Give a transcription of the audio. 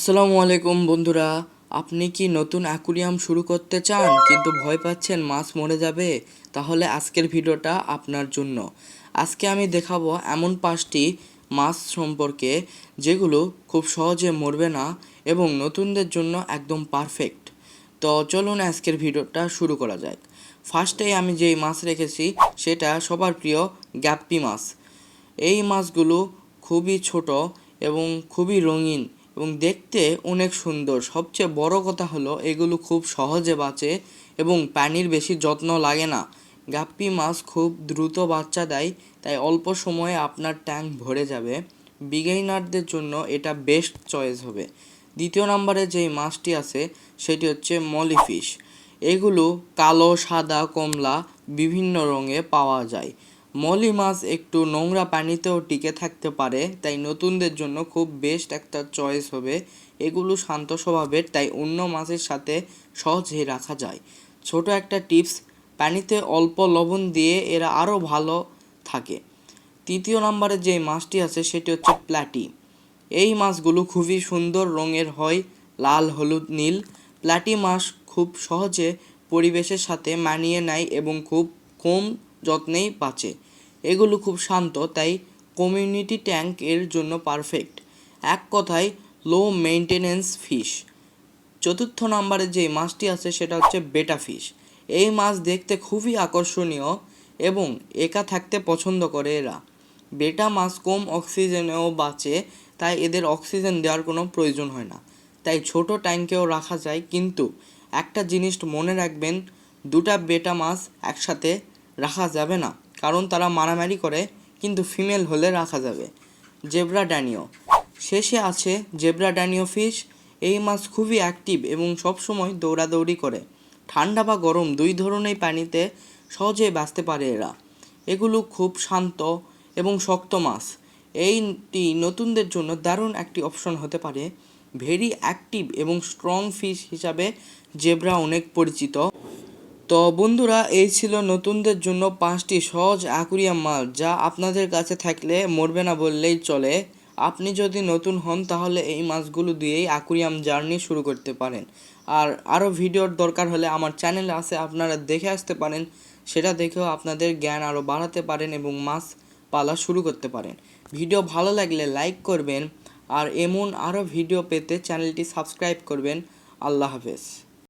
আসসালামু আলাইকুম বন্ধুরা, আপনি কি নতুন অ্যাকুরিয়াম শুরু করতে চান কিন্তু ভয় পাচ্ছেন মাছ মরে যাবে? তাহলে আজকের ভিডিওটা আপনার জন্য। আজকে আমি দেখাবো এমন 5টি মাছ সম্পর্কে যেগুলো খুব সহজে মরবে না এবং নতুনদের জন্য একদম পারফেক্ট। তো চলুন আজকের ভিডিওটা শুরু করা যাক। ফার্স্টেই আমি যেই মাছ রেখেছি সেটা সবার প্রিয় গ্যাপ্পি মাছ। এই মাছগুলো খুবই ছোট এবং খুবই রঙিন এবং দেখতে অনেক সুন্দর। সবচেয়ে বড় কথা হলো এগুলো খুব সহজে বাঁচে এবং পানির বেশি যত্ন লাগে না। গাপ্পি মাছ খুব দ্রুত বাচ্চা দেয়, তাই অল্প সময়ে আপনার ট্যাঙ্ক ভরে যাবে। বিগিনারদের জন্য এটা বেস্ট চয়েস হবে। দ্বিতীয় নম্বরে যেই মাছটি আছে সেটি হচ্ছে মলিফিশ। এগুলো কালো, সাদা, কমলা বিভিন্ন রঙে পাওয়া যায়। মলি মাছ একটু নোংরা পানিতেও টিকে থাকতে পারে, তাই নতুনদের জন্য খুব বেস্ট একটা চয়েস হবে। এগুলো শান্ত স্বভাবের, তাই অন্য মাছের সাথে সহজেই রাখা যায়। ছোট একটা টিপস, পানিতে অল্প লবণ দিয়ে এরা আরও ভালো থাকে। তৃতীয় নম্বরে যে মাছটি আছে সেটি হচ্ছে প্ল্যাটি। এই মাছগুলো খুবই সুন্দর রঙের হয়, লাল, হলুদ, নীল। প্ল্যাটি মাছ খুব সহজে পরিবেশের সাথে মানিয়ে নেয় এবং খুব কম যত্নেই বাঁচে। এগুলো খুব শান্ত, তাই কমিউনিটি ট্যাঙ্ক এর জন্য পারফেক্ট। এক কথায় লো মেইনটেনেন্স ফিশ। চতুর্থ নম্বরে যে মাছটি আছে সেটা হচ্ছে বেটা ফিশ। এই মাছ দেখতে খুবই আকর্ষণীয় এবং একা থাকতে পছন্দ করে এরা। বেটা মাছ কম অক্সিজেনেও বাঁচে, তাই এদের অক্সিজেন দেওয়ার কোনো প্রয়োজন হয় না, তাই ছোট ট্যাঙ্কেও রাখা যায়। কিন্তু একটা জিনিস মনে রাখবেন, দুটা বেটা মাছ একসাথে রাখা যাবে না, কারণ তারা মারামারি করে, কিন্তু ফিমেল হলে রাখা যাবে। Zebra danio. শেষে আছে জেব্রা ড্যানিও ফিশ। এই মাছ খুবই অ্যাক্টিভ এবং সবসময় দৌড়াদৌড়ি করে। ঠান্ডা বা গরম দুই ধরনের পানিতে সহজেই বাঁচতে পারে এরা। এগুলো খুব শান্ত এবং শক্ত মাছ। এইটি নতুনদের জন্য দারুণ একটি অপশন হতে পারে। ভেরি অ্যাক্টিভ এবং স্ট্রং ফিশ হিসাবে জেব্রা অনেক পরিচিত। তো বন্ধুরা, এই ছিল নতুনদের জন্য 5টি সহজ অ্যাকুরিয়াম মাছ, যা আপনাদের কাছে থাকলে মরবে না বললেই চলে। আপনি যদি নতুন হন তাহলে এই মাছগুলো দিয়েই অ্যাকুরিয়াম জার্নি শুরু করতে পারেন। আর আরও ভিডিওর দরকার হলে আমার চ্যানেলে আছে, আপনারা দেখে আসতে পারেন। সেটা দেখেও আপনাদের জ্ঞান আরও বাড়াতে পারেন এবং মাছ পালা শুরু করতে পারেন। ভিডিও ভালো লাগলে লাইক করবেন আর এমন আরও ভিডিও পেতে চ্যানেলটি সাবস্ক্রাইব করবেন। আল্লাহ হাফেজ।